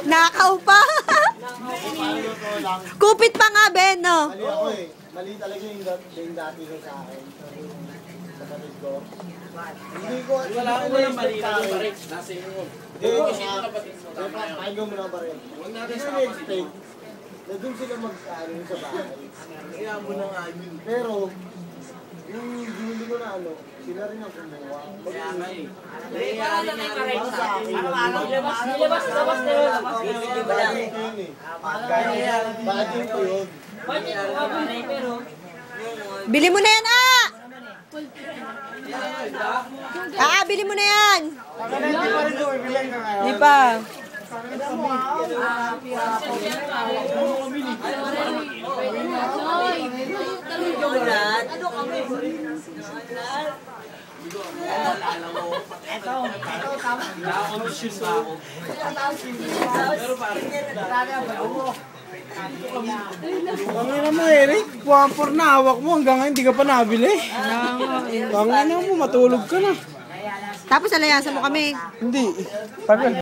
Nakaw pa. Kupit pa nga, Ben, no? Mali ako eh. Mali talaga yung dati ko sa akin. Sa kapit ko. Hindi ko, walang mali na yung baril. Nasa inyo. Pakinggan mo na baril. Huwag natin sa kapatid. Na doon sila mag-ano sa bahay. Kaya mo na nga yun. Pero, yung hindi ko na ano, sila rin ang kumuha. Kaya nga eh. Kaya na may karayos sa akin. Nilabas na yun. Budget ko yun. Budget ko nga ba pero... Bili mo na yan, ah! Bili mo na yan! Di pa. Pangina mo, Eric. 1-4 na hawak mo. Hanggang ngayon, hindi ka pa nabili. Pangina mo, matulog ka na. Tapos alayasan mo kami. Hindi.